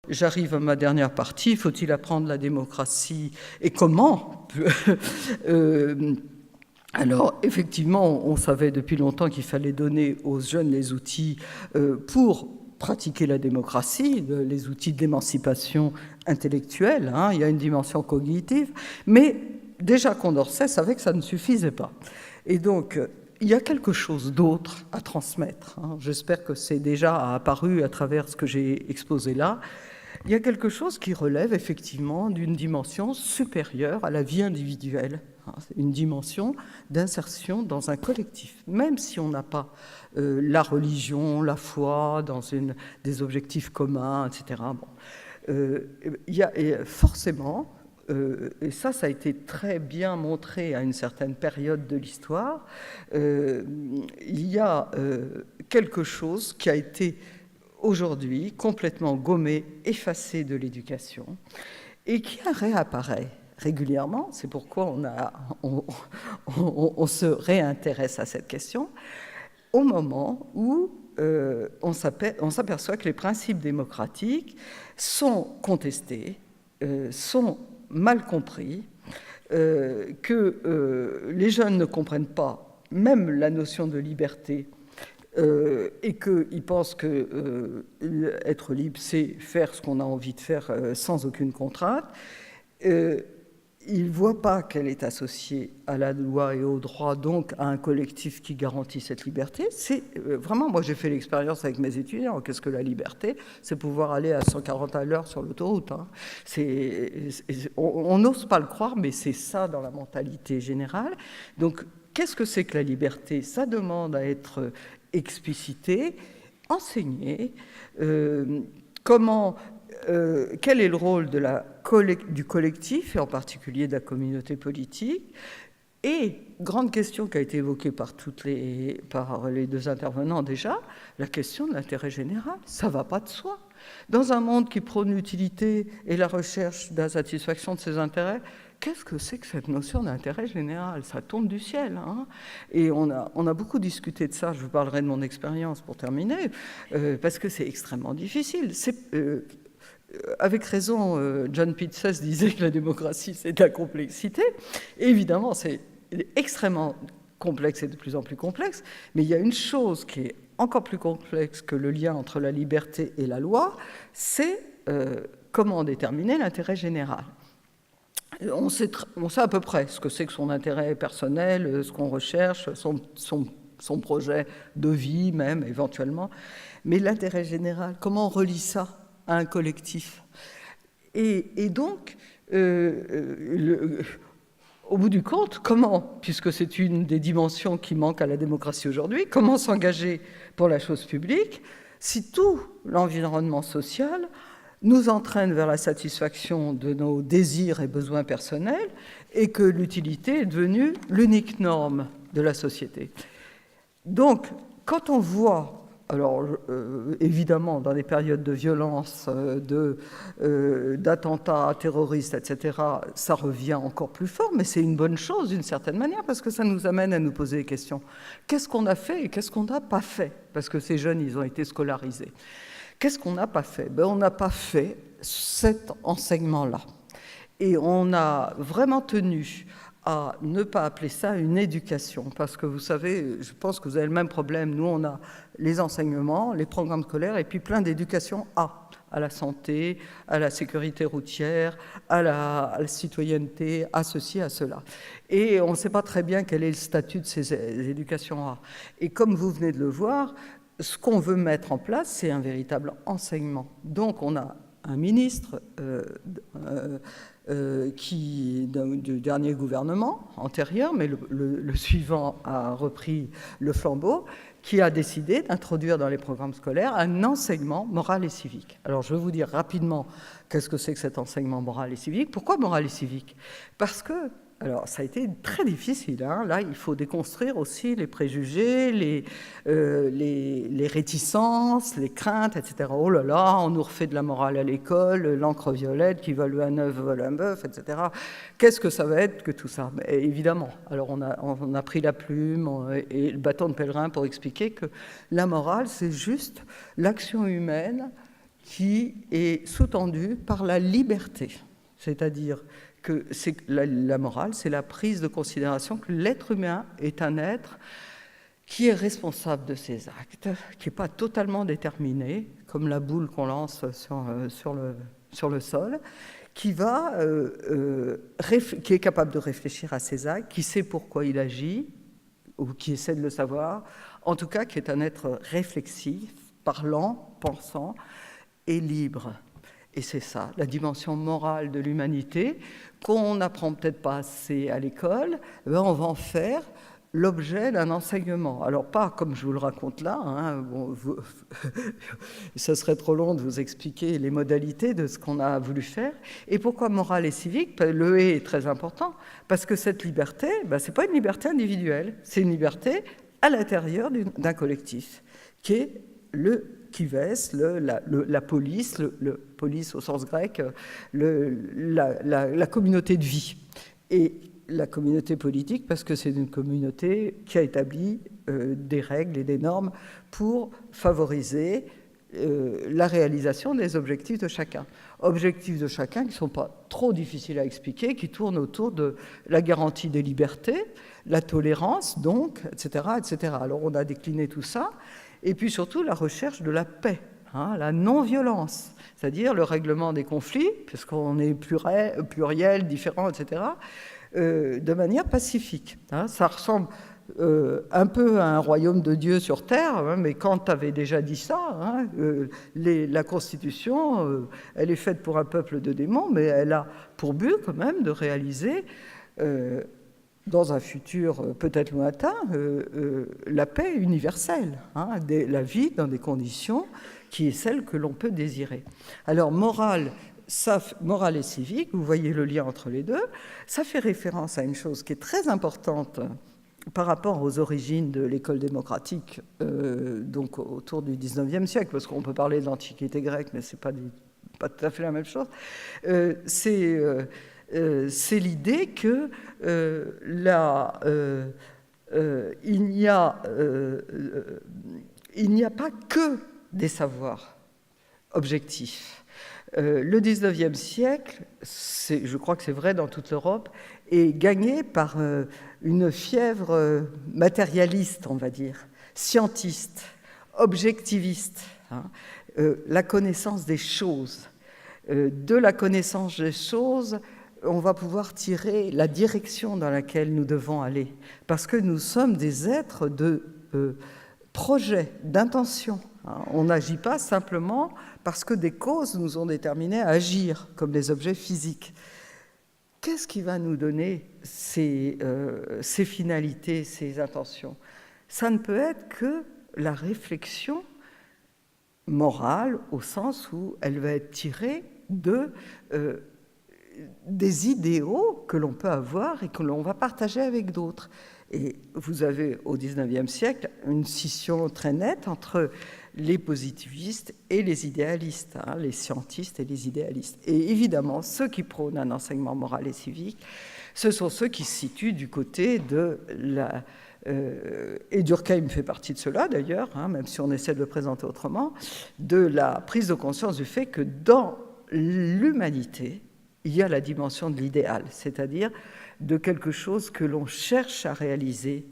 J'arrive à ma dernière partie. Faut-il apprendre la démocratie et comment? Alors, effectivement, on savait depuis longtemps qu'il fallait donner aux jeunes les outils pour pratiquer la démocratie, les outils d'émancipation intellectuelle. Hein, il y a une dimension cognitive, mais déjà Condorcet savait que ça ne suffisait pas. Et donc, il y a quelque chose d'autre à transmettre. Hein. J'espère que c'est déjà apparu à travers ce que j'ai exposé là. Il y a quelque chose qui relève effectivement d'une dimension supérieure à la vie individuelle, une dimension d'insertion dans un collectif, même si on n'a pas la religion, la foi, dans des objectifs communs, etc. Bon. Il y a forcément, et ça a été très bien montré à une certaine période de l'histoire, il y a quelque chose qui a été aujourd'hui complètement gommé, effacé de l'éducation, et qui réapparaît régulièrement. C'est pourquoi on se réintéresse à cette question, au moment où on s'aperçoit que les principes démocratiques sont contestés, sont mal compris, que les jeunes ne comprennent pas même la notion de liberté, et qu'ils pensent que être libre, c'est faire ce qu'on a envie de faire sans aucune contrainte. Ils ne voient pas qu'elle est associée à la loi et au droit, donc à un collectif qui garantit cette liberté. C'est vraiment, moi j'ai fait l'expérience avec mes étudiants. Qu'est-ce que la liberté? C'est pouvoir aller à 140 à l'heure sur l'autoroute. Hein. On n'ose pas le croire, mais c'est ça dans la mentalité générale. Donc, qu'est-ce que c'est que la liberté? Ça demande à être explicité, enseigné, quel est le rôle du collectif, et en particulier de la communauté politique. Et, grande question qui a été évoquée par les deux intervenants déjà, la question de l'intérêt général. Ça ne va pas de soi. Dans un monde qui prône l'utilité et la recherche de la satisfaction de ses intérêts, qu'est-ce que c'est que cette notion d'intérêt général? Ça tombe du ciel. Hein. Et on a beaucoup discuté de ça. Je vous parlerai de mon expérience pour terminer, parce que c'est extrêmement difficile. Avec raison, John Pitzer disait que la démocratie, c'est de la complexité. Et évidemment, c'est extrêmement complexe et de plus en plus complexe. Mais il y a une chose qui est encore plus complexe que le lien entre la liberté et la loi, c'est comment déterminer l'intérêt général. On sait à peu près ce que c'est que son intérêt personnel, ce qu'on recherche, son projet de vie même, éventuellement. Mais l'intérêt général, comment on relie ça à un collectif? Et donc, au bout du compte, comment, puisque c'est une des dimensions qui manque à la démocratie aujourd'hui, comment s'engager pour la chose publique si tout l'environnement social nous entraîne vers la satisfaction de nos désirs et besoins personnels et que l'utilité est devenue l'unique norme de la société. Donc, quand on voit, alors évidemment dans des périodes de violence, d'attentats terroristes, etc., ça revient encore plus fort, mais c'est une bonne chose d'une certaine manière parce que ça nous amène à nous poser des questions. Qu'est-ce qu'on a fait et qu'est-ce qu'on n'a pas fait? Parce que ces jeunes, ils ont été scolarisés. Qu'est-ce qu'on n'a pas fait? On n'a pas fait cet enseignement-là. Et on a vraiment tenu à ne pas appeler ça une éducation. Parce que vous savez, je pense que vous avez le même problème. Nous, on a les enseignements, les programmes scolaires, et puis plein d'éducation à la santé, à la sécurité routière, à la citoyenneté, à ceci, à cela. Et on ne sait pas très bien quel est le statut de ces éducations A. Et comme vous venez de le voir, ce qu'on veut mettre en place, c'est un véritable enseignement. Donc, on a un ministre du dernier gouvernement antérieur, mais le suivant a repris le flambeau, qui a décidé d'introduire dans les programmes scolaires un enseignement moral et civique. Alors, je vais vous dire rapidement qu'est-ce que c'est que cet enseignement moral et civique. Pourquoi moral et civique? Parce que, alors, ça a été très difficile. Hein. Là, il faut déconstruire aussi les préjugés, les réticences, les craintes, etc. Oh là là, on nous refait de la morale à l'école, l'encre violette, qui vole un œuf, vole un bœuf, etc. Qu'est-ce que ça va être que tout ça? Mais évidemment. Alors, on a pris la plume et le bâton de pèlerin pour expliquer que la morale, c'est juste l'action humaine qui est sous-tendu par la liberté. C'est-à-dire que la morale, c'est la prise de considération que l'être humain est un être qui est responsable de ses actes, qui n'est pas totalement déterminé, comme la boule qu'on lance sur le sol, qui est capable de réfléchir à ses actes, qui sait pourquoi il agit, ou qui essaie de le savoir, en tout cas qui est un être réflexif, parlant, pensant et libre. Et c'est ça, la dimension morale de l'humanité, qu'on n'apprend peut-être pas assez à l'école, on va en faire l'objet d'un enseignement. Alors pas comme je vous le raconte là, hein, ça serait trop long de vous expliquer les modalités de ce qu'on a voulu faire. Et pourquoi morale et civique? Le « et » est très important, parce que cette liberté, ce n'est pas une liberté individuelle, c'est une liberté à l'intérieur d'un collectif, qui est le kives, la police, le police au sens grec, la communauté de vie. Et la communauté politique, parce que c'est une communauté qui a établi des règles et des normes pour favoriser la réalisation des objectifs de chacun. Objectifs de chacun qui ne sont pas trop difficiles à expliquer, qui tournent autour de la garantie des libertés, la tolérance, donc, etc., etc. Alors on a décliné tout ça, et puis surtout la recherche de la paix, la non-violence, c'est-à-dire le règlement des conflits, puisqu'on est pluriel, différent, etc., de manière pacifique. Ça ressemble un peu à un royaume de Dieu sur Terre, mais Kant avait déjà dit ça, la Constitution, elle est faite pour un peuple de démons, mais elle a pour but quand même de réaliser, dans un futur peut-être lointain, la paix universelle, la vie dans des conditions qui est celle que l'on peut désirer. Alors, morale et civique, vous voyez le lien entre les deux, ça fait référence à une chose qui est très importante par rapport aux origines de l'école démocratique, donc autour du 19e siècle, parce qu'on peut parler de l'Antiquité grecque, mais ce n'est pas tout à fait la même chose, c'est l'idée que il n'y a pas que des savoirs objectifs. Le 19e siècle, je crois que c'est vrai dans toute l'Europe, est gagné par une fièvre matérialiste, on va dire, scientiste, objectiviste, la connaissance des choses. De la connaissance des choses, on va pouvoir tirer la direction dans laquelle nous devons aller, parce que nous sommes des êtres de projet, d'intention. On n'agit pas simplement parce que des causes nous ont déterminés à agir, comme les objets physiques. Qu'est-ce qui va nous donner ces finalités, ces intentions? Ça ne peut être que la réflexion morale, au sens où elle va être tirée des idéaux que l'on peut avoir et que l'on va partager avec d'autres. Et vous avez au XIXe siècle une scission très nette entre les positivistes et les idéalistes, les scientistes et les idéalistes. Et évidemment, ceux qui prônent un enseignement moral et civique, ce sont ceux qui se situent du côté de la... et Durkheim fait partie de cela d'ailleurs, même si on essaie de le présenter autrement, de la prise de conscience du fait que dans l'humanité, il y a la dimension de l'idéal, c'est-à-dire de quelque chose que l'on cherche à réaliser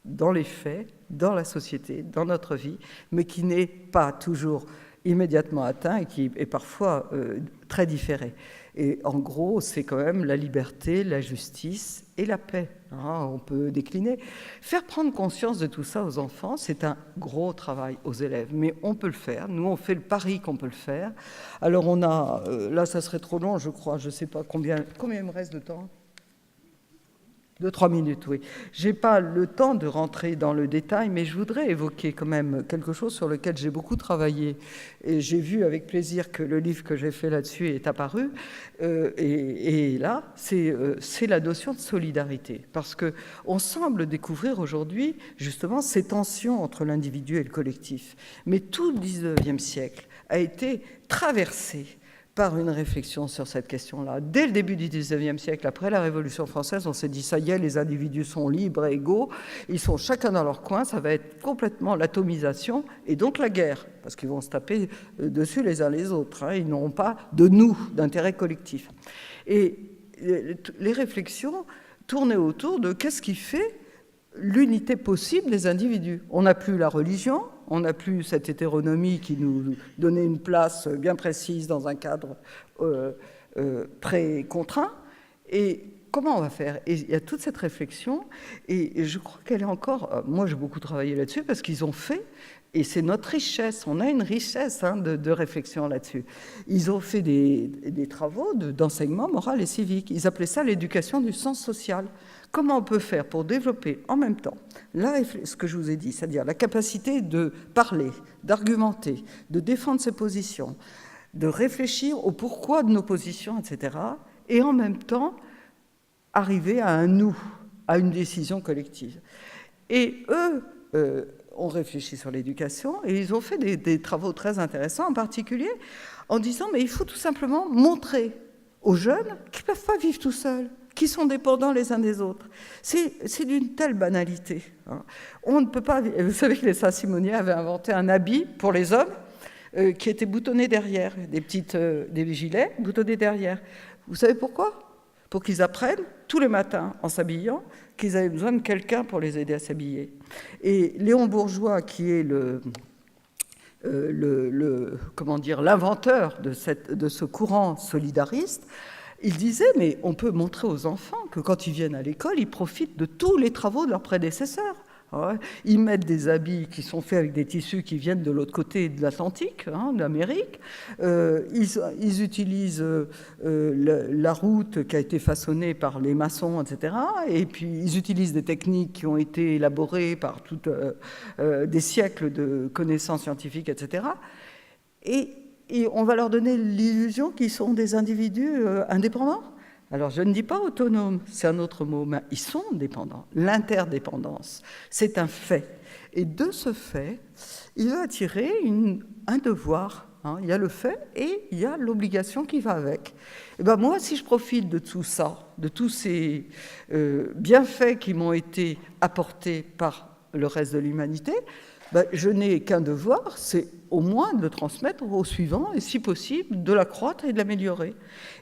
dans les faits, dans la société, dans notre vie, mais qui n'est pas toujours immédiatement atteint et qui est parfois très différé. Et en gros, c'est quand même la liberté, la justice et la paix. On peut décliner. Faire prendre conscience de tout ça aux enfants, c'est un gros travail aux élèves, mais on peut le faire. Nous, on fait le pari qu'on peut le faire. Alors on a, là ça serait trop long, je crois, je ne sais pas combien il me reste de temps. 2-3 minutes, oui. Je n'ai pas le temps de rentrer dans le détail, mais je voudrais évoquer quand même quelque chose sur lequel j'ai beaucoup travaillé. Et j'ai vu avec plaisir que le livre que j'ai fait là-dessus est apparu. Et là, c'est la notion de solidarité. Parce qu'on semble découvrir aujourd'hui, justement, ces tensions entre l'individu et le collectif. Mais tout le XIXe siècle a été traversé par une réflexion sur cette question-là. Dès le début du XIXe siècle, après la Révolution française, on s'est dit, ça y est, les individus sont libres et égaux, ils sont chacun dans leur coin, ça va être complètement l'atomisation et donc la guerre, parce qu'ils vont se taper dessus les uns les autres, hein, ils n'auront pas de nous, d'intérêt collectif. Et les réflexions tournaient autour de qu'est-ce qui fait l'unité possible des individus. On n'a plus la religion, on n'a plus cette hétéronomie qui nous donnait une place bien précise dans un cadre très-contraint. Et comment on va faire? Et il y a toute cette réflexion, et je crois qu'elle est encore... Moi, j'ai beaucoup travaillé là-dessus, parce qu'ils ont fait, et c'est notre richesse, on a une richesse hein, de réflexion là-dessus. Ils ont fait des travaux d'enseignement moral et civique. Ils appelaient ça l'éducation du sens social. Comment on peut faire pour développer en même temps ce que je vous ai dit, c'est-à-dire la capacité de parler, d'argumenter, de défendre ses positions, de réfléchir au pourquoi de nos positions, etc., et en même temps arriver à un nous, à une décision collective. Et eux ont réfléchi sur l'éducation et ils ont fait des travaux très intéressants, en particulier en disant mais il faut tout simplement montrer aux jeunes qu'ils ne peuvent pas vivre tout seuls, qui sont dépendants les uns des autres. C'est d'une telle banalité. Hein. On ne peut pas... Vous savez que les Saint-Simoniens avaient inventé un habit pour les hommes qui était boutonné derrière, des gilets boutonnés derrière. Vous savez pourquoi? Pour qu'ils apprennent tous les matins en s'habillant qu'ils avaient besoin de quelqu'un pour les aider à s'habiller. Et Léon Bourgeois, qui est l'inventeur de ce courant solidariste, il disait, mais on peut montrer aux enfants que quand ils viennent à l'école, ils profitent de tous les travaux de leurs prédécesseurs. Ils mettent des habits qui sont faits avec des tissus qui viennent de l'autre côté de l'Atlantique, hein, d'Amérique. Ils utilisent la route qui a été façonnée par les maçons, etc. Et puis, ils utilisent des techniques qui ont été élaborées par des siècles de connaissances scientifiques, etc. Et on va leur donner l'illusion qu'ils sont des individus indépendants. Alors, je ne dis pas autonomes, c'est un autre mot, mais ils sont dépendants. L'interdépendance, c'est un fait. Et de ce fait, il va attirer un devoir. Hein. Il y a le fait et il y a l'obligation qui va avec. Et ben moi, si je profite de tout ça, de tous ces bienfaits qui m'ont été apportés par le reste de l'humanité, ben, je n'ai qu'un devoir, c'est au moins de le transmettre au suivant et, si possible, de l'accroître et de l'améliorer.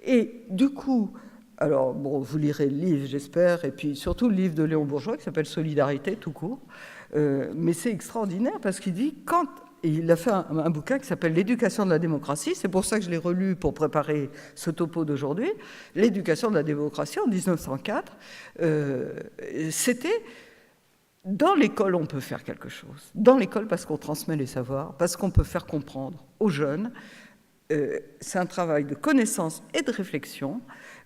Et du coup, alors, bon, vous lirez le livre, j'espère, et puis surtout le livre de Léon Bourgeois qui s'appelle « Solidarité », tout court. Mais c'est extraordinaire parce qu'il dit, il a fait un bouquin qui s'appelle « L'éducation de la démocratie », c'est pour ça que je l'ai relu pour préparer ce topo d'aujourd'hui. L'éducation de la démocratie, en 1904, c'était... Dans l'école, on peut faire quelque chose. Dans l'école, parce qu'on transmet les savoirs, parce qu'on peut faire comprendre aux jeunes. C'est un travail de connaissance et de réflexion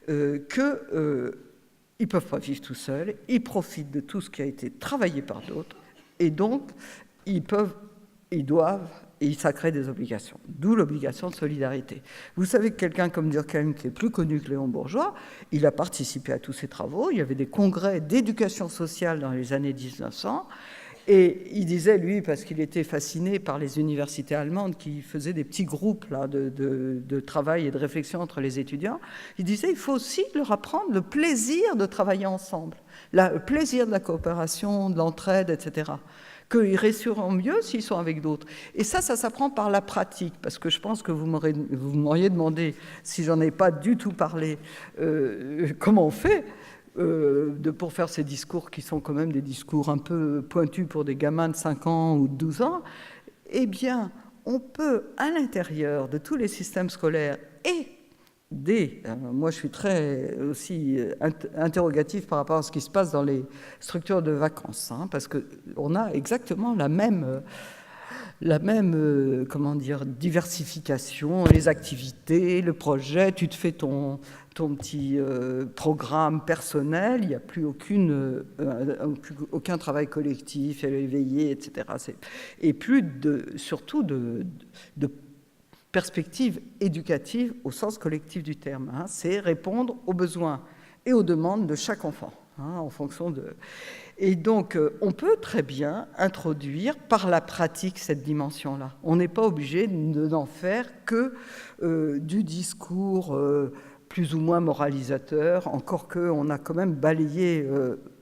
qu'ils ne peuvent pas vivre tout seuls. Ils profitent de tout ce qui a été travaillé par d'autres. Et donc, ils doivent, et ça crée des obligations. D'où l'obligation de solidarité. Vous savez que quelqu'un comme Durkheim, qui est plus connu que Léon Bourgeois, il a participé à tous ces travaux. Il y avait des congrès d'éducation sociale dans les années 1900. Et il disait, lui, parce qu'il était fasciné par les universités allemandes qui faisaient des petits groupes là, de travail et de réflexion entre les étudiants, il disait il faut aussi leur apprendre le plaisir de travailler ensemble, le plaisir de la coopération, de l'entraide, etc., qu'ils réussiront mieux s'ils sont avec d'autres. Et ça s'apprend par la pratique, parce que je pense que vous m'auriez demandé, si j'en ai pas du tout parlé, comment on fait pour faire ces discours qui sont quand même des discours un peu pointus pour des gamins de 5 ans ou de 12 ans, eh bien, on peut, à l'intérieur de tous les systèmes scolaires et moi, je suis très aussi interrogatif par rapport à ce qui se passe dans les structures de vacances, hein, parce qu'on a exactement la même comment dire, diversification, les activités, le projet, tu te fais ton petit programme personnel, il n'y a plus aucun travail collectif, éveillé, etc. Et plus surtout de perspective éducative au sens collectif du terme. Hein. C'est répondre aux besoins et aux demandes de chaque enfant. en fonction de... Et donc, on peut très bien introduire par la pratique cette dimension-là. On n'est pas obligé de n'en faire que du discours plus ou moins moralisateur, encore qu'on a quand même balayé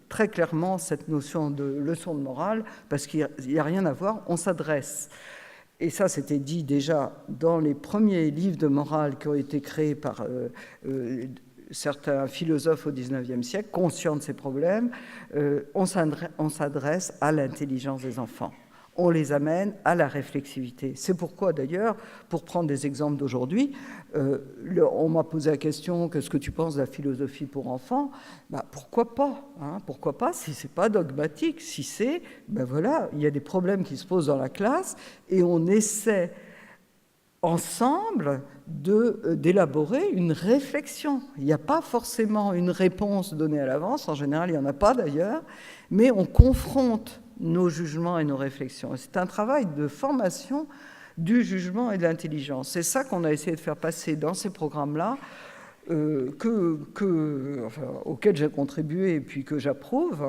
très clairement cette notion de leçon de morale, parce qu'il n'y a rien à voir, on s'adresse. Et ça, c'était dit déjà dans les premiers livres de morale qui ont été créés par certains philosophes au XIXe siècle, conscients de ces problèmes. On s'adresse à l'intelligence des enfants. On les amène à la réflexivité. C'est pourquoi, d'ailleurs, pour prendre des exemples d'aujourd'hui, on m'a posé la question, qu'est-ce que tu penses de la philosophie pour enfants ? Pourquoi pas, pourquoi pas, si c'est pas dogmatique, si c'est, voilà, il y a des problèmes qui se posent dans la classe et on essaie ensemble d'élaborer une réflexion. Il n'y a pas forcément une réponse donnée à l'avance, en général il n'y en a pas d'ailleurs, mais on confronte nos jugements et nos réflexions. C'est un travail de formation du jugement et de l'intelligence. C'est ça qu'on a essayé de faire passer dans ces programmes-là, auxquels j'ai contribué et puis que j'approuve.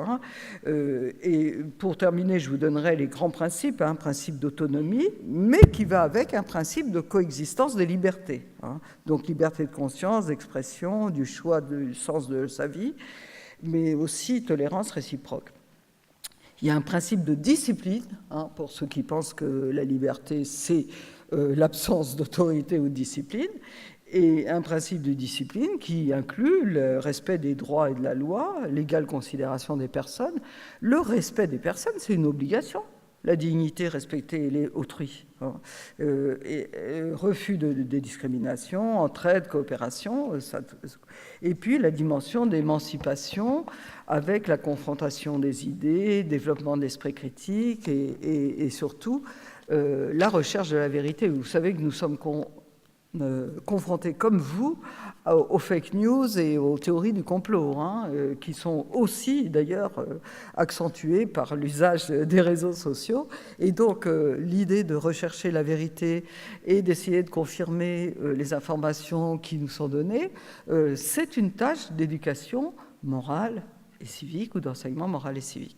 Et pour terminer, je vous donnerai les grands principes, un principe d'autonomie, mais qui va avec un principe de coexistence des libertés. Donc liberté de conscience, d'expression, du choix du sens de sa vie, mais aussi tolérance réciproque. Il y a un principe de discipline, pour ceux qui pensent que la liberté, c'est l'absence d'autorité ou de discipline, et un principe de discipline qui inclut le respect des droits et de la loi, l'égale considération des personnes. Le respect des personnes, c'est une obligation. La dignité, respecter autrui. Refus des discriminations, entraide, coopération. Et puis la dimension d'émancipation avec la confrontation des idées, développement de l'esprit critique et surtout la recherche de la vérité. Vous savez que nous sommes confrontés comme vous aux fake news et aux théories du complot, qui sont aussi d'ailleurs accentuées par l'usage des réseaux sociaux. Et donc l'idée de rechercher la vérité et d'essayer de confirmer les informations qui nous sont données, c'est une tâche d'éducation morale et civique ou d'enseignement moral et civique.